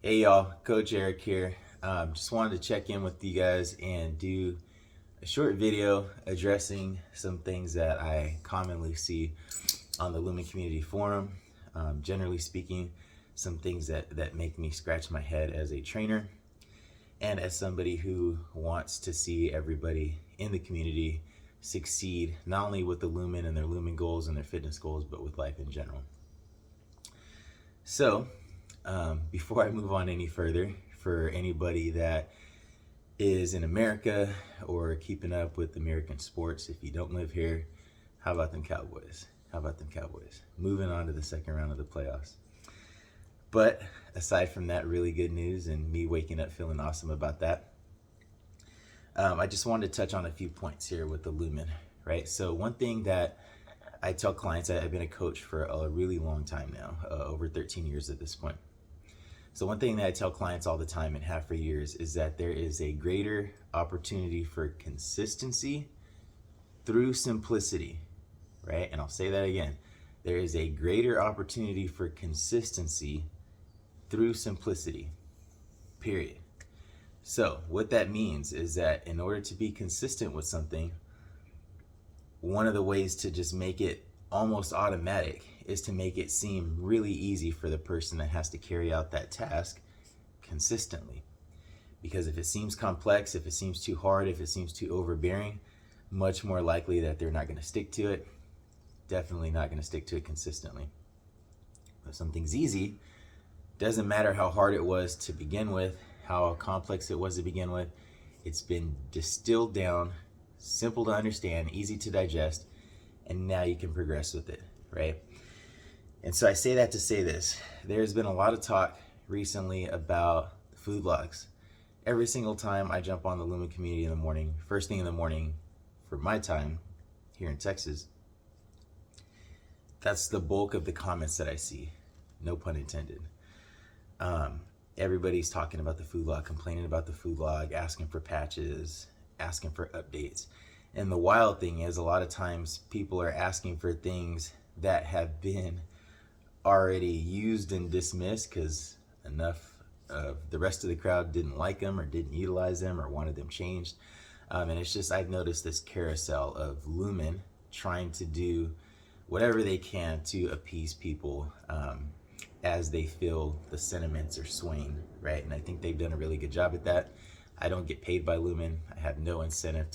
Hey y'all, Coach Erick here. Just wanted to check in with you guys and do a short video addressing some things that I commonly see on the Lumen Community Forum. Generally speaking, some things that make me scratch my head as a trainer and as somebody who wants to see everybody in the community succeed, not only with the Lumen and their Lumen goals and their fitness goals, but with life in general. So, before I move on any further, for anybody that is in America or keeping up with American sports, if you don't live here, how about them Cowboys? How about them Cowboys? Moving on to the second round of the playoffs. But aside from that really good news and me waking up feeling awesome about that, I just wanted to touch on a few points here with the Lumen, right? So one thing that I tell clients, I've been a coach for a really long time now, over 13 years at this point. So one thing that I tell clients all the time and have for years is that there is a greater opportunity for consistency through simplicity, right? And I'll say that again. There is a greater opportunity for consistency through simplicity, period. So what that means is that in order to be consistent with something, one of the ways to just make it almost automatic is to make it seem really easy for the person that has to carry out that task consistently. Because if it seems complex, if it seems too hard, if it seems too overbearing, much more likely that they're not going to stick to it. Definitely not going to stick to it consistently. If something's easy, doesn't matter how hard it was to begin with, how complex it was to begin with, it's been distilled down, simple to understand, easy to digest, and now you can progress with it, right? And so I say that to say this. There's been a lot of talk recently about food logs. Every single time I jump on the Lumen community in the morning, first thing in the morning for my time here in Texas, that's the bulk of the comments that I see, no pun intended. Everybody's talking about the food log, complaining about the food log, asking for patches, asking for updates. And the wild thing is, a lot of times people are asking for things that have been already used and dismissed because enough of the rest of the crowd didn't like them or didn't utilize them or wanted them changed. And it's just, I've noticed this carousel of Lumen trying to do whatever they can to appease people as they feel the sentiments are swaying, right? And I think they've done a really good job at that. I don't get paid by Lumen. I have no incentive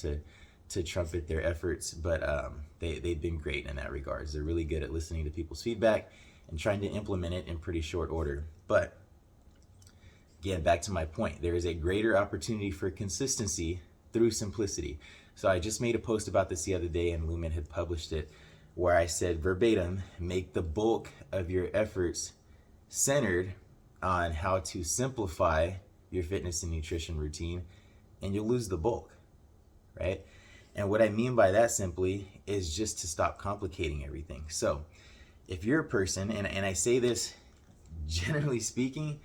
to trumpet their efforts, but they've been great in that regards. They're really good at listening to people's feedback and trying to implement it in pretty short order. But again, back to my point, there is a greater opportunity for consistency through simplicity. So I just made a post about this the other day and Lumen had published it, where I said verbatim, make the bulk of your efforts centered on how to simplify your fitness and nutrition routine, and you'll lose the bulk, right? And what I mean by that simply is just to stop complicating everything. So if you're a person, and I say this generally speaking,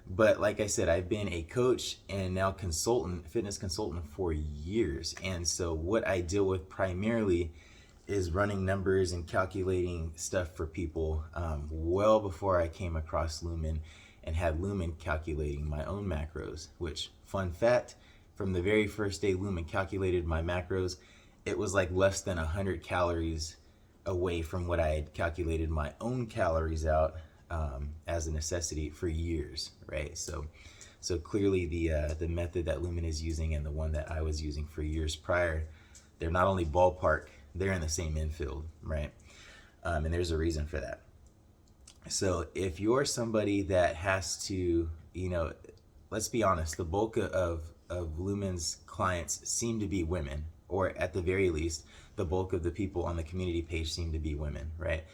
but like I said, I've been a coach and now consultant, fitness consultant for years. And so what I deal with primarily is running numbers and calculating stuff for people well before I came across Lumen and had Lumen calculating my own macros, which, fun fact, from the very first day Lumen calculated my macros, it was like less than 100 calories away from what I had calculated my own calories out as a necessity for years, right? So clearly the method that Lumen is using and the one that I was using for years prior, they're not only ballpark, they're in the same infield, right? And there's a reason for that. So if you're somebody that has to, let's be honest, the bulk of Lumen's clients seem to be women, or at the very least, the bulk of the people on the community page seem to be women, right?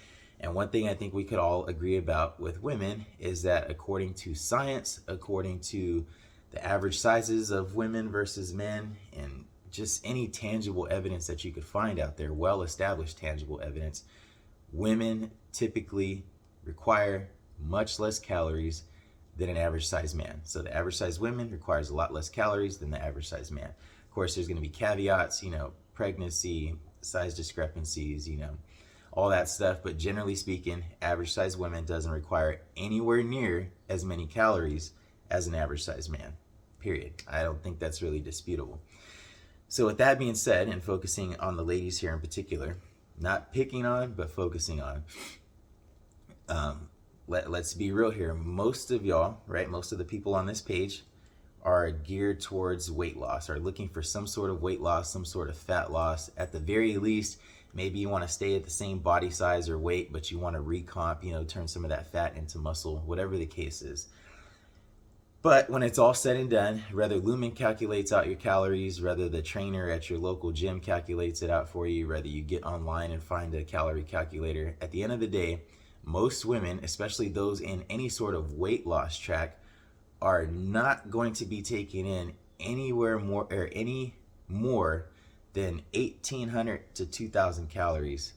And one thing I think we could all agree about with women is that according to science, according to the average sizes of women versus men, and just any tangible evidence that you could find out there, well-established tangible evidence, women typically require much less calories than an average size man. So the average size women requires a lot less calories than the average size man. Of course, there's going to be caveats, pregnancy, size discrepancies, all that stuff. But generally speaking, average size women doesn't require anywhere near as many calories as an average sized man, period. I don't think that's really disputable. So with that being said, and focusing on the ladies here in particular, not picking on, but focusing on, let's be real here. Most of y'all, right, most of the people on this page are geared towards weight loss, are looking for some sort of weight loss, some sort of fat loss. At the very least, maybe you want to stay at the same body size or weight, but you want to recomp, turn some of that fat into muscle, whatever the case is. But when it's all said and done, whether Lumen calculates out your calories, whether the trainer at your local gym calculates it out for you, whether you get online and find a calorie calculator, at the end of the day, most women, especially those in any sort of weight loss track, are not going to be taking in anywhere more or any more than 1,800 to 2,000 calories,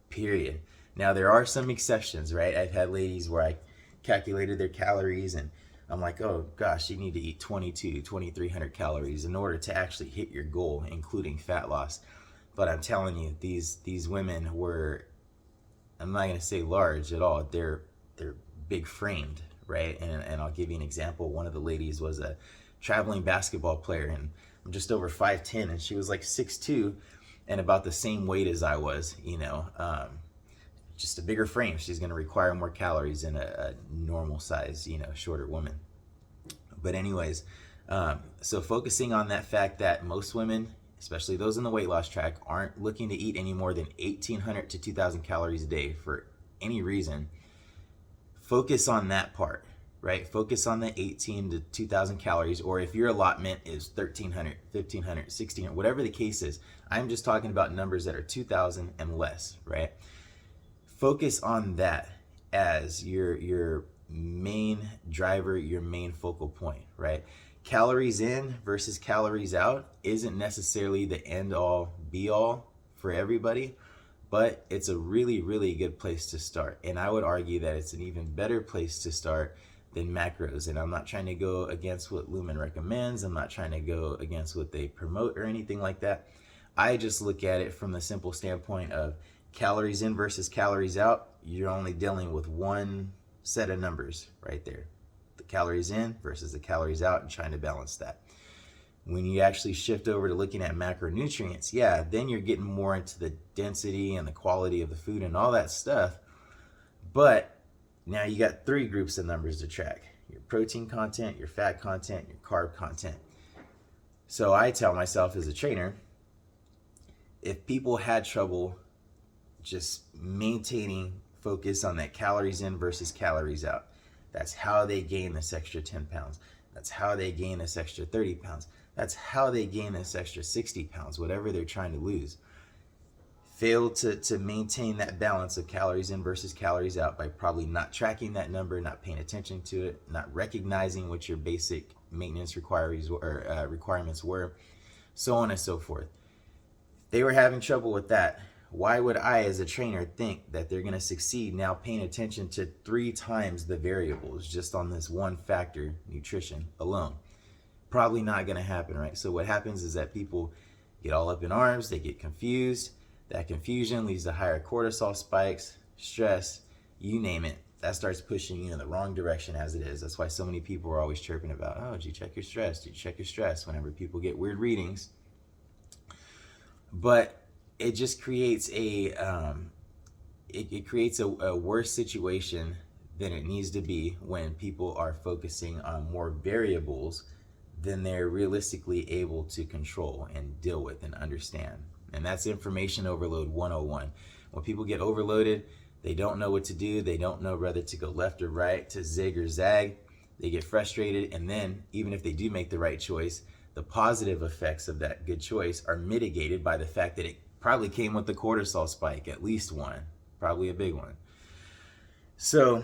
period. Now, there are some exceptions, right? I've had ladies where I calculated their calories and I'm like, oh gosh, you need to eat 2,300 calories in order to actually hit your goal, including fat loss. But I'm telling you, these women were, I'm not going to say large at all. They're big framed, right? And I'll give you an example. One of the ladies was a traveling basketball player, and I'm just over 5'10", and she was like 6'2", and about the same weight as I was, just a bigger frame. She's going to require more calories than a normal size, shorter woman. But anyways, so focusing on that fact that most women, especially those in the weight loss track, aren't looking to eat any more than 1,800 to 2,000 calories a day for any reason. Focus on that part, right? Focus on the 18 to 2,000 calories, or if your allotment is 1,300, 1,500, 1,600, whatever the case is. I'm just talking about numbers that are 2,000 and less, right? Focus on that as your main driver, your main focal point, right? Calories in versus calories out isn't necessarily the end all be all for everybody, but it's a really, really good place to start. And I would argue that it's an even better place to start than macros. And I'm not trying to go against what Lumen recommends. I'm not trying to go against what they promote or anything like that. I just look at it from the simple standpoint of calories in versus calories out. You're only dealing with one set of numbers right there. The calories in versus the calories out, and trying to balance that. When you actually shift over to looking at macronutrients, yeah, then you're getting more into the density and the quality of the food and all that stuff. But now you got three groups of numbers to track: your protein content, your fat content, your carb content. So I tell myself as a trainer, if people had trouble just maintaining focus on that calories in versus calories out, that's how they gain this extra 10 pounds. That's how they gain this extra 30 pounds. That's how they gain this extra 60 pounds, whatever they're trying to lose. Fail to maintain that balance of calories in versus calories out by probably not tracking that number, not paying attention to it, not recognizing what your basic maintenance requirements were, so on and so forth. If they were having trouble with that, why would I as a trainer think that they're going to succeed now paying attention to 3 times the variables just on this one factor, nutrition alone? Probably not going to happen, right? So what happens is that people get all up in arms, they get confused. That confusion leads to higher cortisol spikes, stress, you name it. That starts pushing you in the wrong direction as it is. That's why so many people are always chirping about, oh, did you check your stress? Did you check your stress? Whenever people get weird readings. But it just creates a worse situation than it needs to be when people are focusing on more variables than they're realistically able to control and deal with and understand. And that's information overload 101. When people get overloaded, they don't know what to do. They don't know whether to go left or right, to zig or zag. They get frustrated, and then even if they do make the right choice, the positive effects of that good choice are mitigated by the fact that it probably came with the cortisol spike, at least one, probably a big one. So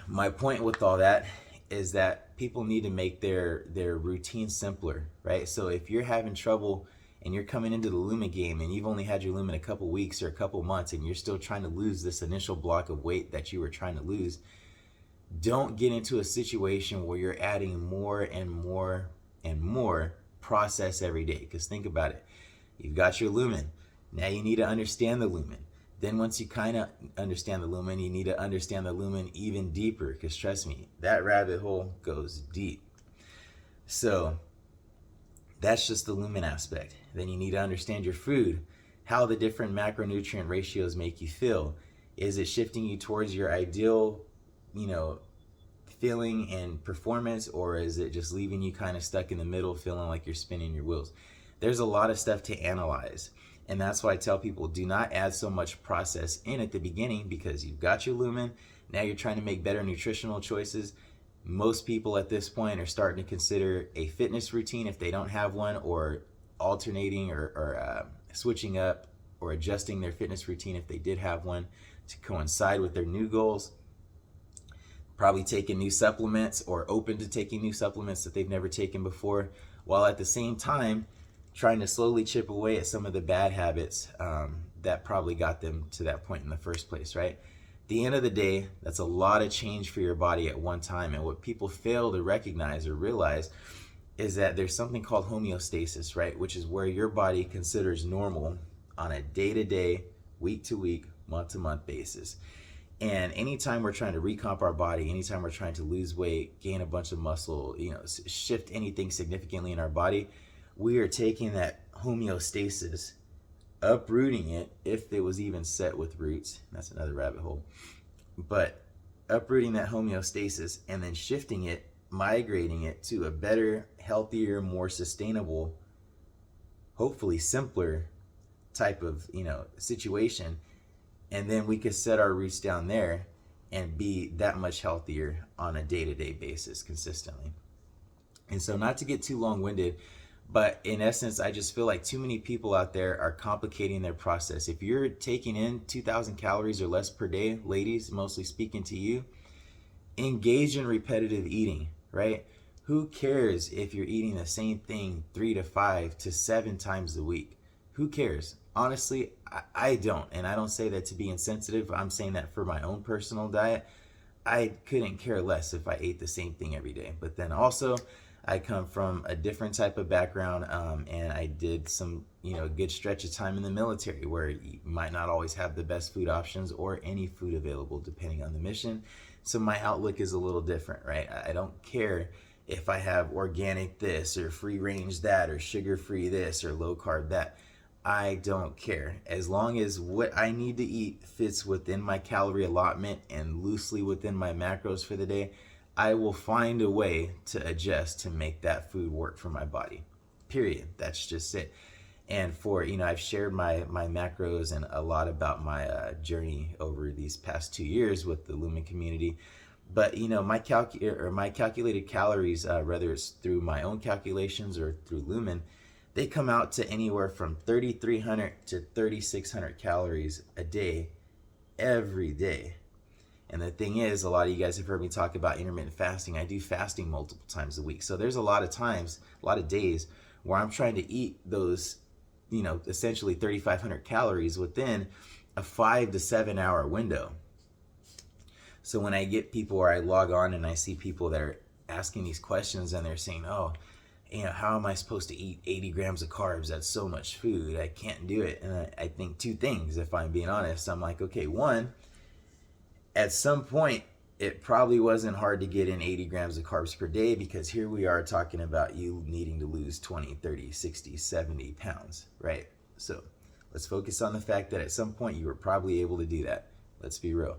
my point with all that is that people need to make their routine simpler, right? So if you're having trouble and you're coming into the Lumen game and you've only had your Lumen a couple weeks or a couple months and you're still trying to lose this initial block of weight that you were trying to lose, don't get into a situation where you're adding more and more and more process every day. Because think about it. You've got your Lumen. Now you need to understand the Lumen. Then once you kind of understand the lumen, you need to understand the lumen even deeper, because trust me, that rabbit hole goes deep. So that's just the lumen aspect. Then you need to understand your food, how the different macronutrient ratios make you feel. Is it shifting you towards your ideal, you know, feeling and performance, or is it just leaving you kind of stuck in the middle, feeling like you're spinning your wheels? There's a lot of stuff to analyze. And that's why I tell people, do not add so much process in at the beginning, because you've got your lumen. Now you're trying to make better nutritional choices. Most people at this point are starting to consider a fitness routine if they don't have one, or alternating or switching up or adjusting their fitness routine if they did have one to coincide with their new goals. Probably taking new supplements, or open to taking new supplements that they've never taken before, while at the same time trying to slowly chip away at some of the bad habits that probably got them to that point in the first place, right? At the end of the day, that's a lot of change for your body at one time. And what people fail to recognize or realize is that there's something called homeostasis, right? Which is where your body considers normal on a day-to-day, week-to-week, month-to-month basis. And anytime we're trying to recomp our body, anytime we're trying to lose weight, gain a bunch of muscle, shift anything significantly in our body, we are taking that homeostasis, uprooting it, if it was even set with roots. That's another rabbit hole. But uprooting that homeostasis and then shifting it, migrating it to a better, healthier, more sustainable, hopefully simpler type of situation. And then we could set our roots down there and be that much healthier on a day-to-day basis consistently. And so, not to get too long-winded, but in essence, I just feel like too many people out there are complicating their process. If you're taking in 2,000 calories or less per day, ladies, mostly speaking to you, engage in repetitive eating, right? Who cares if you're eating the same thing 3 to 5 to 7 times a week? Who cares? Honestly, I don't. And I don't say that to be insensitive. I'm saying that for my own personal diet. I couldn't care less if I ate the same thing every day. But then also, I come from a different type of background, and I did some, good stretch of time in the military where you might not always have the best food options or any food available depending on the mission. So my outlook is a little different, right? I don't care if I have organic this or free range that or sugar free this or low carb that. I don't care. As long as what I need to eat fits within my calorie allotment and loosely within my macros for the day, I will find a way to adjust to make that food work for my body. Period. That's just it. And I've shared my macros and a lot about my journey over these past 2 years with the Lumen community. But my calculated calories, whether it's through my own calculations or through Lumen, they come out to anywhere from 3,300 to 3,600 calories a day, every day. And the thing is, a lot of you guys have heard me talk about intermittent fasting. I do fasting multiple times a week. So there's a lot of times, a lot of days where I'm trying to eat those, essentially 3,500 calories within a 5 to 7 hour window. So when I get people, or I log on and I see people that are asking these questions and they're saying, oh, how am I supposed to eat 80 grams of carbs? That's so much food. I can't do it. And I think two things, if I'm being honest. I'm like, okay, one, at some point, it probably wasn't hard to get in 80 grams of carbs per day, because here we are talking about you needing to lose 20, 30, 60, 70 pounds, right? So let's focus on the fact that at some point you were probably able to do that. Let's be real.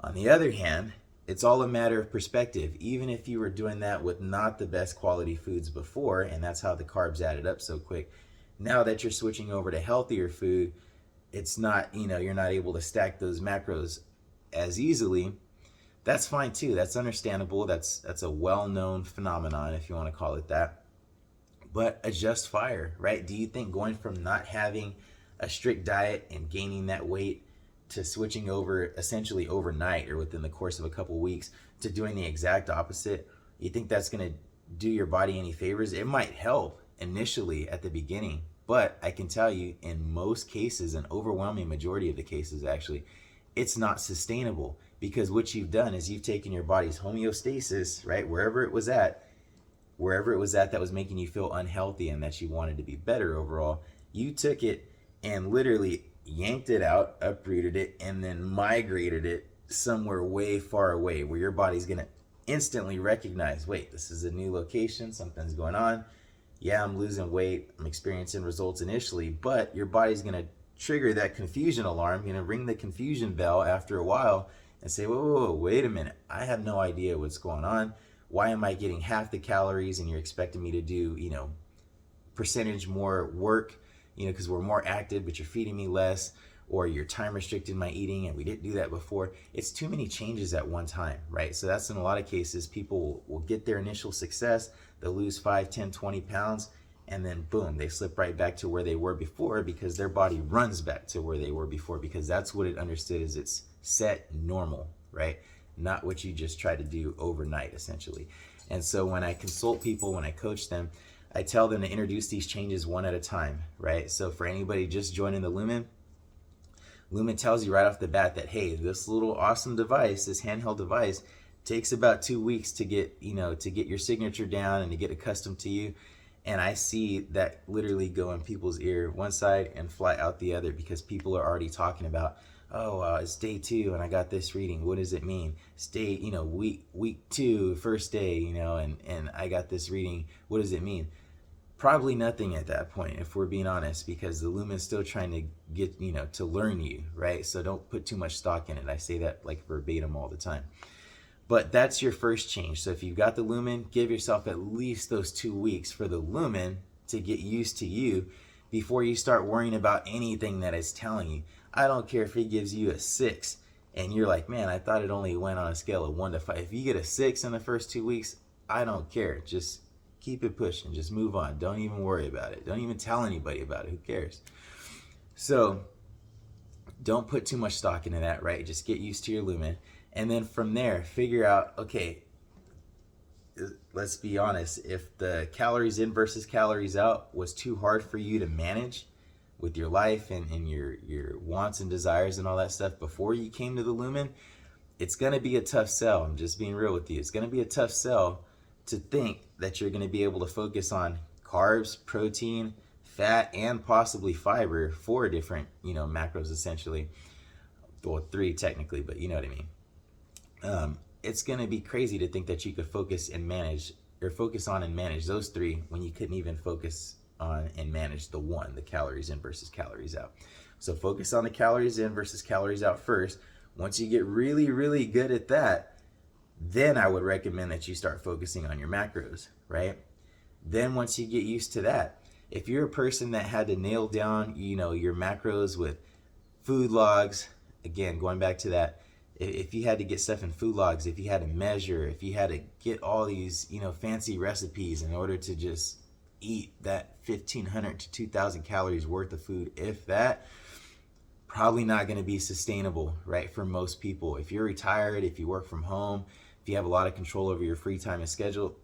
On the other hand, it's all a matter of perspective. Even if you were doing that with not the best quality foods before, and that's how the carbs added up so quick, now that you're switching over to healthier food, it's not, you're not able to stack those macros as easily. That's fine too. That's understandable. That's a well-known phenomenon, if you want to call it that. But adjust fire, right? Do you think going from not having a strict diet and gaining that weight to switching over essentially overnight or within the course of a couple weeks to doing the exact opposite, you think that's going to do your body any favors? It might help initially at the beginning, but I can tell you, in most cases, an overwhelming majority of the cases actually, it's not sustainable, because what you've done is you've taken your body's homeostasis, right, wherever it was at that was making you feel unhealthy and that you wanted to be better overall, you took it and literally yanked it out, uprooted it, and then migrated it somewhere way far away where your body's going to instantly recognize, wait, this is a new location, something's going on. Yeah, I'm losing weight, I'm experiencing results initially, but your body's going to trigger that confusion alarm, going to ring the confusion bell after a while and say, whoa, wait a minute, I have no idea what's going on. Why am I getting half the calories and you're expecting me to do, percentage more work, because we're more active, but you're feeding me less, or you're time restricting my eating and we didn't do that before. It's too many changes at one time, right? So that's in a lot of cases, people will get their initial success, they'll lose 5, 10, 20 pounds, and then boom, they slip right back to where they were before because their body runs back to where they were before because that's what it understood as its set normal, right? Not what you just try to do overnight, essentially. And so when I consult people, when I coach them, I tell them to introduce these changes one at a time, right? So for anybody just joining the Lumen tells you right off the bat that, hey, this little awesome device, this handheld device, takes about 2 weeks to get, to get your signature down and to get accustomed to you. And I see that literally go in people's ear one side and fly out the other because people are already talking about, it's day 2 and I got this reading. What does it mean? It's day, week 2, first day, and I got this reading. What does it mean? Probably nothing at that point, if we're being honest, because the Lumen's still trying to get, to learn you, right? So don't put too much stock in it. I say that like verbatim all the time. But that's your first change. So if you've got the Lumen, give yourself at least those 2 weeks for the Lumen to get used to you before you start worrying about anything that it's telling you. I don't care if it gives you a 6 and you're like, man, I thought it only went on a scale of 1 to 5. If you get a 6 in the first 2 weeks, I don't care. Just keep it pushing. Just move on. Don't even worry about it. Don't even tell anybody about it. Who cares? So don't put too much stock into that, right? Just get used to your Lumen. And then from there, figure out, okay, let's be honest. If the calories in versus calories out was too hard for you to manage with your life and your wants and desires and all that stuff before you came to the Lumen, it's going to be a tough sell. I'm just being real with you. It's going to be a tough sell to think that you're going to be able to focus on carbs, protein, fat, and possibly fiber, 4 different, macros essentially. Well, 3 technically, but you know what I mean. It's going to be crazy to think that you could focus on and manage those 3 when you couldn't even focus on and manage the 1, the calories in versus calories out. So focus on the calories in versus calories out first. Once you get really, really good at that, then I would recommend that you start focusing on your macros, right? Then once you get used to that, if you're a person that had to nail down, your macros with food logs, again, going back to that, if you had to get stuff in food logs, if you had to measure, if you had to get all these, fancy recipes in order to just eat that 1,500 to 2,000 calories worth of food, if that, probably not going to be sustainable, right? For most people. If you're retired, if you work from home, if you have a lot of control over your free time and schedule,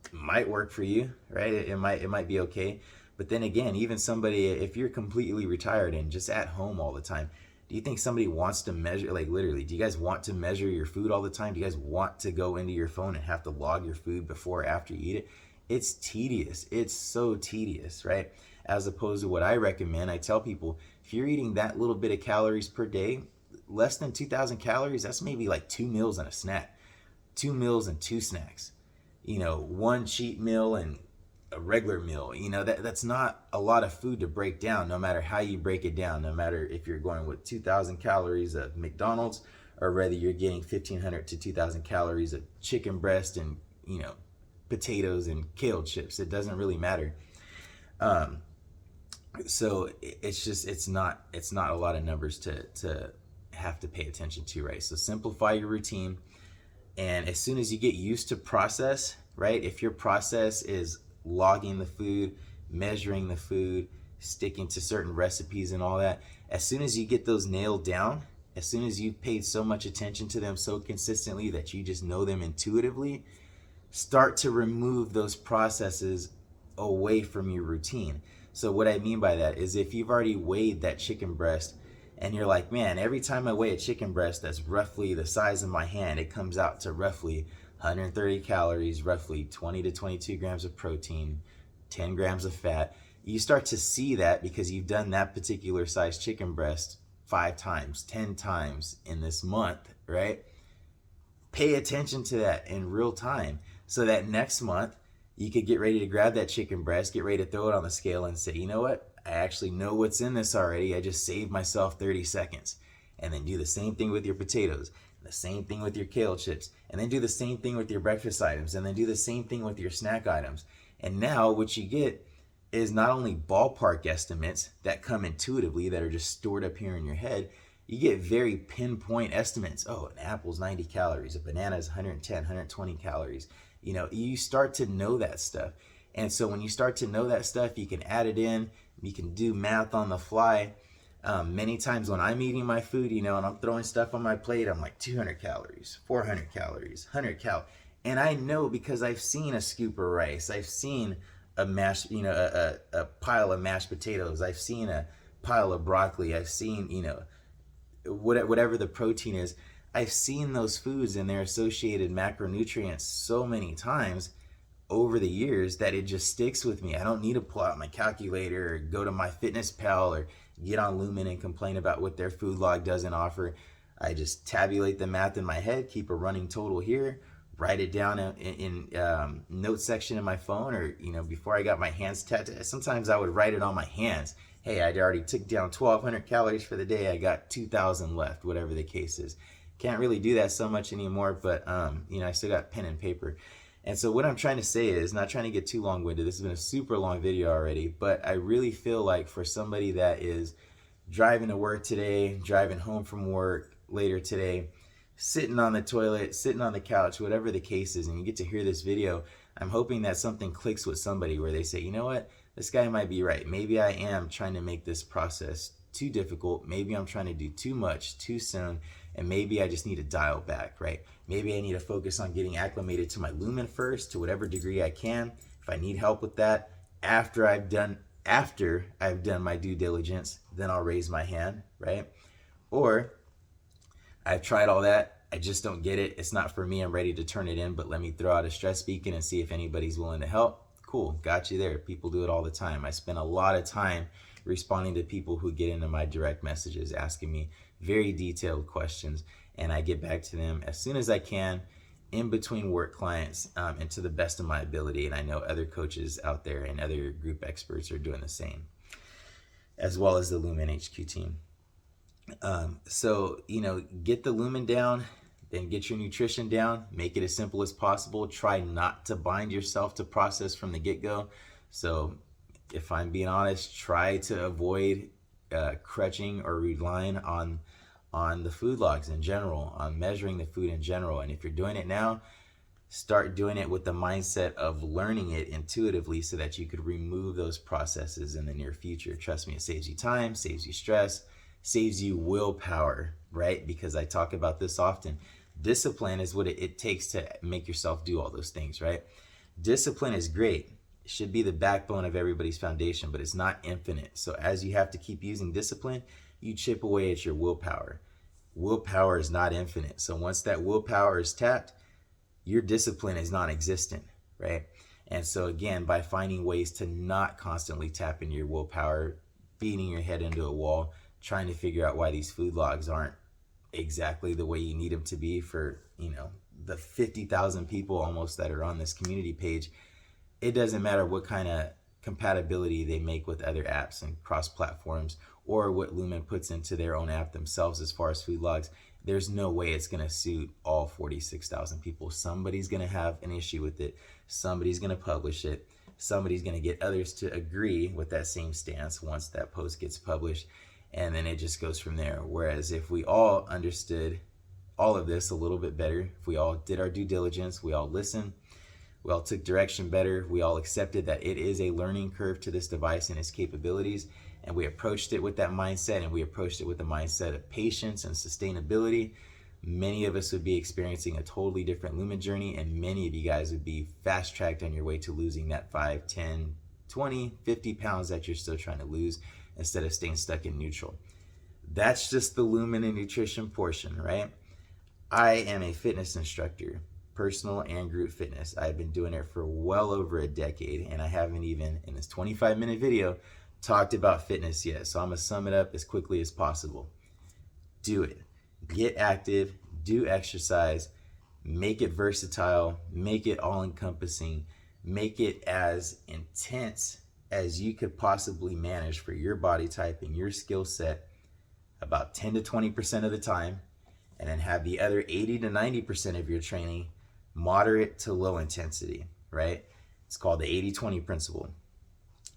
it might work for you, right? It might be okay. But then again, even somebody, if you're completely retired and just at home all the time, do you think somebody wants to measure, like literally, do you guys want to measure your food all the time? Do you guys want to go into your phone and have to log your food before or after you eat it? It's tedious. It's so tedious, right? As opposed to what I recommend, I tell people, if you're eating that little bit of calories per day, less than 2,000 calories, that's maybe like 2 meals and a snack. 2 meals and 2 snacks. 1 cheat meal and a regular meal. That's not a lot of food to break down, no matter how you break it down, no matter if you're going with 2,000 calories of McDonald's or whether you're getting 1,500 to 2,000 calories of chicken breast and, potatoes and kale chips. It doesn't really matter. So it's not a lot of numbers to have to pay attention to, right? So simplify your routine. And as soon as you get used to process, right? If your process is logging the food, measuring the food, sticking to certain recipes and all that, as soon as you get those nailed down, as soon as you've paid so much attention to them so consistently that you just know them intuitively, start to remove those processes away from your routine. So what I mean by that is if you've already weighed that chicken breast and you're like, man, every time I weigh a chicken breast that's roughly the size of my hand, it comes out to roughly 130 calories, roughly 20 to 22 grams of protein, 10 grams of fat. you start to see that because you've done that particular size chicken breast 5 times, 10 times in this month, right? Pay attention to that in real time so that next month you could get ready to grab that chicken breast, get ready to throw it on the scale and say, you know what? I actually know what's in this already. I just saved myself 30 seconds. And then do the same thing with your potatoes, the same thing with your kale chips, and then do the same thing with your breakfast items, and then do the same thing with your snack items. And now what you get is not only ballpark estimates that come intuitively that are just stored up here in your head, you get very pinpoint estimates. Oh, an apple's 90 calories, a banana's 110, 120 calories. You know, you start to know that stuff. And so when you start to know that stuff, you can add it in, you can do math on the fly. Many times when I'm eating my food, you know, and I'm throwing stuff on my plate, I'm like 200 calories, 400 calories, 100 calories. And I know because I've seen a scoop of rice, I've seen a mashed, you know, a pile of mashed potatoes, I've seen a pile of broccoli, I've seen, you know, whatever the protein is, I've seen those foods and their associated macronutrients so many times over the years that it just sticks with me. I don't need to pull out my calculator or go to my fitness pal or get on Lumen and complain about what their food log doesn't offer. I just tabulate the math in my head, keep a running total here, write it down in notes section in my phone, or, you know, before I got my hands tattooed, sometimes I would write it on my hands. Hey, I already took down 1,200 calories for the day. I got 2,000 left, whatever the case is. Can't really do that so much anymore, but you know, I still got pen and paper. And so what I'm trying to say is, not trying to get too long-winded, this has been a super long video already, but I really feel like for somebody that is driving to work today, driving home from work later today, sitting on the toilet, sitting on the couch, whatever the case is, and you get to hear this video, I'm hoping that something clicks with somebody where they say, you know what, this guy might be right. Maybe I am trying to make this process too difficult. Maybe I'm trying to do too much too soon, and maybe I just need to dial back, right? Maybe I need to focus on getting acclimated to my Lumen first, to whatever degree I can. If I need help with that, after I've done my due diligence, then I'll raise my hand, right? Or I've tried all that, I just don't get it. It's not for me. I'm ready to turn it in, but let me throw out a stress beacon and see if anybody's willing to help. Cool, got you there. People do it all the time. I spend a lot of time responding to people who get into my direct messages, asking me very detailed questions, and I get back to them as soon as I can in between work clients, and to the best of my ability. And I know other coaches out there and other group experts are doing the same, as well as the Lumen HQ team. So, you know, get the Lumen down, then get your nutrition down, make it as simple as possible. Try not to bind yourself to process from the get-go. So if I'm being honest, try to avoid crutching or relying on the food logs in general, on measuring the food in general. And if you're doing it now, start doing it with the mindset of learning it intuitively so that you could remove those processes in the near future. Trust me, it saves you time, saves you stress, saves you willpower, right? Because I talk about this often. Discipline is what it takes to make yourself do all those things, right? Discipline is great. It should be the backbone of everybody's foundation, but it's not infinite. So as you have to keep using discipline, you chip away at your willpower. Willpower is not infinite. So once that willpower is tapped, your discipline is non-existent, right? And so again, by finding ways to not constantly tap into your willpower, beating your head into a wall, trying to figure out why these food logs aren't exactly the way you need them to be for, you know, the 50,000 people almost that are on this community page, it doesn't matter what kind of compatibility they make with other apps and cross platforms, or what Lumen puts into their own app themselves as far as food logs. There's no way it's going to suit all 46,000 people. Somebody's going to have an issue with it. Somebody's going to publish it. Somebody's going to get others to agree with that same stance once that post gets published. And then it just goes from there. Whereas if we all understood all of this a little bit better, if we all did our due diligence, we all listened, we all took direction better, we all accepted that it is a learning curve to this device and its capabilities, and we approached it with that mindset, and we approached it with the mindset of patience and sustainability, many of us would be experiencing a totally different Lumen journey, and many of you guys would be fast-tracked on your way to losing that 5, 10, 20, 50 pounds that you're still trying to lose, instead of staying stuck in neutral. That's just the Lumen and nutrition portion, right? I am a fitness instructor. personal and group fitness. I've been doing it for well over a decade, and I haven't even, in this 25-minute video, talked about fitness yet. So I'm gonna sum it up as quickly as possible. Do it. Get active, do exercise, make it versatile, make it all-encompassing, make it as intense as you could possibly manage for your body type and your skill set about 10 to 20% of the time, and then have the other 80 to 90% of your training moderate to low intensity, right? It's called the 80-20 principle.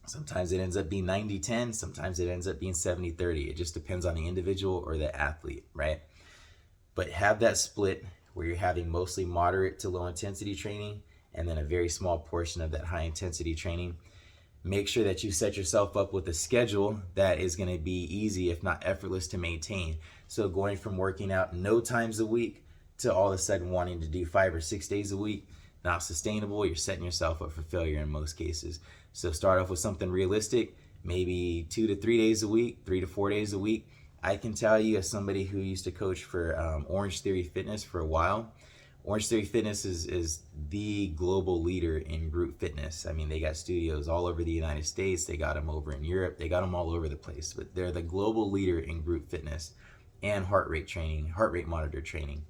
Sometimes it ends up being 90-10, sometimes it ends up being 70-30. It just depends on the individual or the athlete, right? But have that split where you're having mostly moderate to low intensity training and then a very small portion of that high intensity training. Make sure that you set yourself up with a schedule that is going to be easy, if not effortless, to maintain. So going from working out no times a week to all of a sudden wanting to do 5 or 6 days a week, not sustainable. You're setting yourself up for failure in most cases. So start off with something realistic, maybe 2 to 3 days a week, 3 to 4 days a week. I can tell you, as somebody who used to coach for Orange Theory Fitness for a while, Orange Theory Fitness is the global leader in group fitness. I mean, they got studios all over the United States. They got them over in Europe. They got them all over the place. But they're the global leader in group fitness and heart rate training, heart rate monitor training.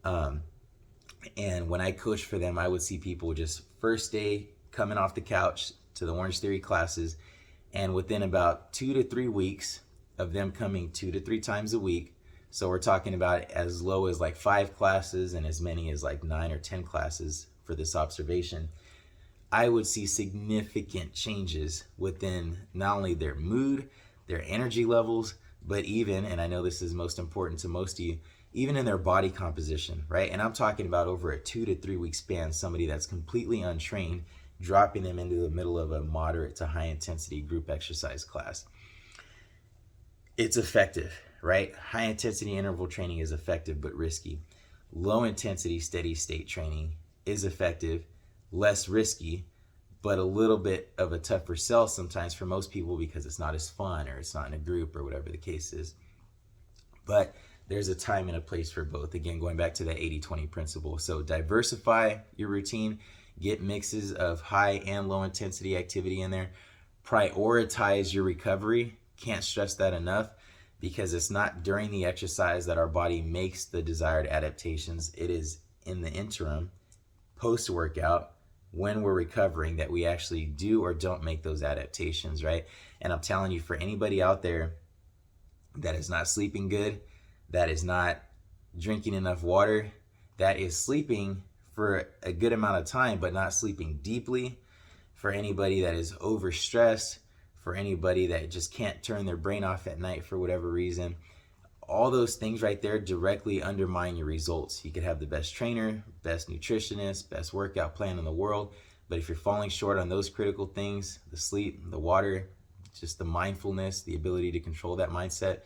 And when I coached for them, I would see people just first day coming off the couch to the Orange Theory classes, and within about 2 to 3 weeks of them coming 2 to 3 times a week, so we're talking about as low as like 5 classes and as many as like 9 or 10 classes for this observation, I would see significant changes within not only their mood, their energy levels, but even, and I know this is most important to most of you, even in their body composition, right? And I'm talking about over a 2 to 3 week span, somebody that's completely untrained, dropping them into the middle of a moderate to high intensity group exercise class. It's effective, right? High intensity interval training is effective but risky. Low intensity steady state training is effective, less risky, but a little bit of a tougher sell sometimes for most people because it's not as fun or it's not in a group or whatever the case is. But there's a time and a place for both. Again, going back to the 80-20 principle. So diversify your routine, get mixes of high and low intensity activity in there. Prioritize your recovery. Can't stress that enough, because it's not during the exercise that our body makes the desired adaptations. It is in the interim, post-workout, when we're recovering, that we actually do or don't make those adaptations, right? And I'm telling you, for anybody out there that is not sleeping good, that is not drinking enough water, that is sleeping for a good amount of time but not sleeping deeply, for anybody that is overstressed, for anybody that just can't turn their brain off at night for whatever reason, all those things right there directly undermine your results. You could have the best trainer, best nutritionist, best workout plan in the world, but if you're falling short on those critical things, the sleep, the water, just the mindfulness, the ability to control that mindset,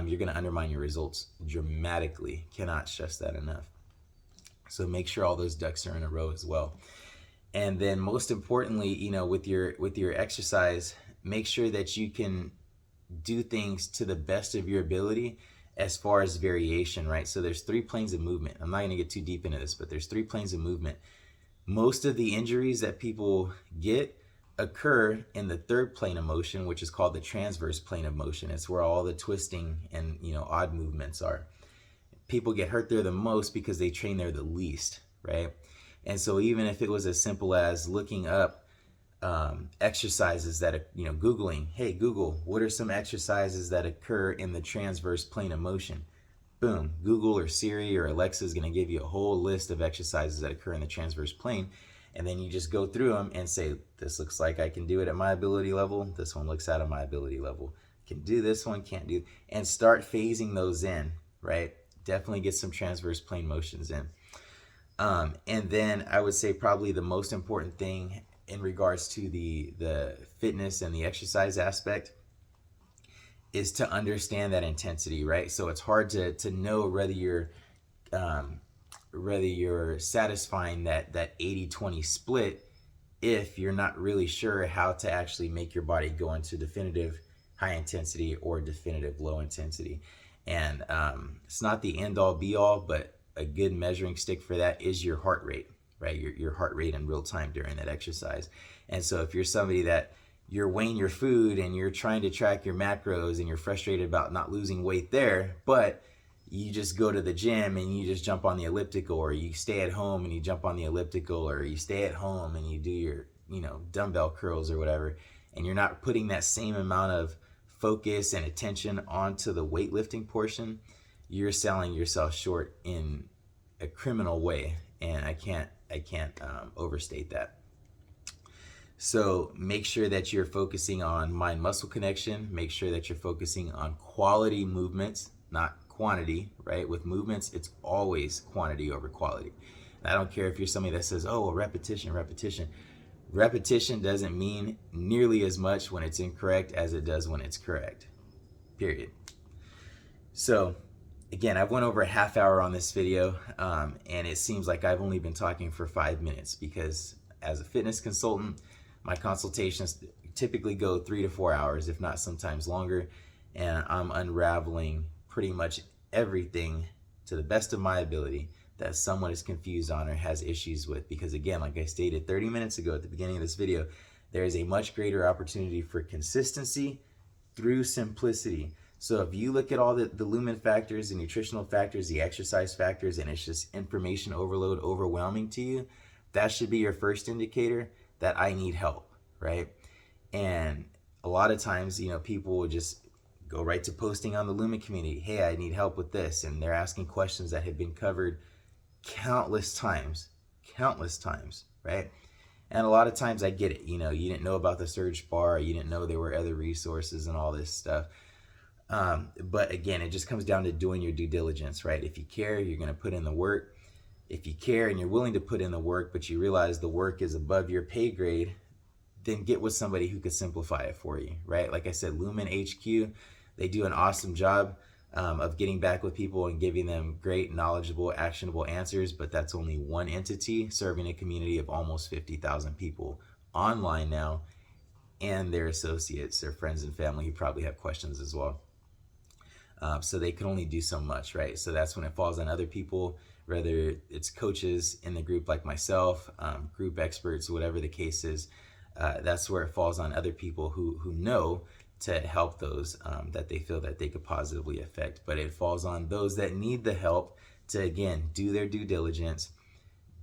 you're going to undermine your results dramatically. Cannot stress that enough. So make sure all those ducks are in a row as well. And then most importantly, with your exercise, make sure that you can do things to the best of your ability as far as variation, right? So there's 3 planes of movement. I'm not going to get too deep into this, but there's 3 planes of movement. Most of the injuries that people get occur in the 3rd plane of motion, which is called the transverse plane of motion. It's where all the twisting and odd movements are. People get hurt there the most because they train there the least, right? And so even if it was as simple as looking up exercises that, Googling, hey Google, what are some exercises that occur in the transverse plane of motion? Boom, Google or Siri or Alexa is going to give you a whole list of exercises that occur in the transverse plane. And then you just go through them and say, this looks like I can do it at my ability level. This one looks out of my ability level. Can do this one, can't do. And start phasing those in, right? Definitely get some transverse plane motions in. And then I would say probably the most important thing in regards to the fitness and the exercise aspect is to understand that intensity, right? So it's hard to know whether you're satisfying that 80-20 split if you're not really sure how to actually make your body go into definitive high intensity or definitive low intensity. And it's not the end all be all, but a good measuring stick for that is your heart rate, right? Your heart rate in real time during that exercise. And so if you're somebody that you're weighing your food and you're trying to track your macros and you're frustrated about not losing weight there, but you just go to the gym and you just jump on the elliptical, or you stay at home and you jump on the elliptical, or you stay at home and you do your, dumbbell curls or whatever, and you're not putting that same amount of focus and attention onto the weightlifting portion, you're selling yourself short in a criminal way. And I can't overstate that. So make sure that you're focusing on mind-muscle connection. Make sure that you're focusing on quality movements, not quantity, right? With movements, it's always quantity over quality. And I don't care if you're somebody that says, oh, well, repetition. Repetition doesn't mean nearly as much when it's incorrect as it does when it's correct, period. So again, I've went over a half hour on this video, and it seems like I've only been talking for 5 minutes, because as a fitness consultant, my consultations typically go 3 to 4 hours, if not sometimes longer, and I'm unraveling pretty much everything to the best of my ability that someone is confused on or has issues with. Because again, like I stated 30 minutes ago at the beginning of this video, there is a much greater opportunity for consistency through simplicity. So if you look at all the Lumen factors, the nutritional factors, the exercise factors, and it's just information overload overwhelming to you, that should be your first indicator that I need help, right? And a lot of times, people will just go right to posting on the Lumen community, hey, I need help with this. And they're asking questions that have been covered countless times, right? And a lot of times I get it. You didn't know about the Surge Bar, you didn't know there were other resources and all this stuff. But again, it just comes down to doing your due diligence, right? If you care, you're going to put in the work. If you care and you're willing to put in the work, but you realize the work is above your pay grade, then get with somebody who could simplify it for you, right? Like I said, Lumen HQ, they do an awesome job of getting back with people and giving them great, knowledgeable, actionable answers, but that's only one entity serving a community of almost 50,000 people online now, and their associates, their friends and family who probably have questions as well. So they can only do so much, right? So that's when it falls on other people, whether it's coaches in the group like myself, group experts, whatever the case is. That's where it falls on other people who know to help those that they feel that they could positively affect. But it falls on those that need the help to, again, do their due diligence,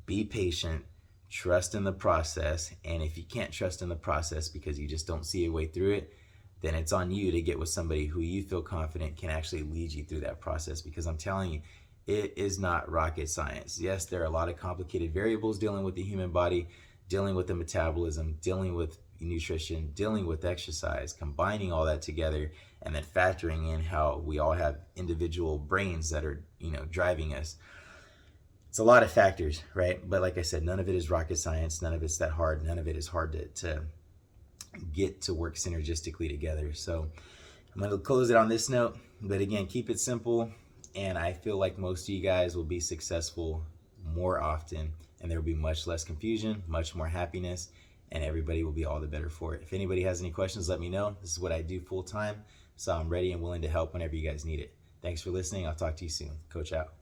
be patient, trust in the process. And if you can't trust in the process because you just don't see a way through it, then it's on you to get with somebody who you feel confident can actually lead you through that process. Because I'm telling you, it is not rocket science. Yes, there are a lot of complicated variables dealing with the human body, dealing with the metabolism, dealing with nutrition, dealing with exercise, combining all that together, and then factoring in how we all have individual brains that are, driving us. It's a lot of factors, right? But like I said, none of it is rocket science. None of it's that hard. None of it is hard to get to work synergistically together. So I'm going to close it on this note. But again, keep it simple. And I feel like most of you guys will be successful more often, and there will be much less confusion, much more happiness, and everybody will be all the better for it. If anybody has any questions, let me know. This is what I do full time, so I'm ready and willing to help whenever you guys need it. Thanks for listening. I'll talk to you soon. Coach out.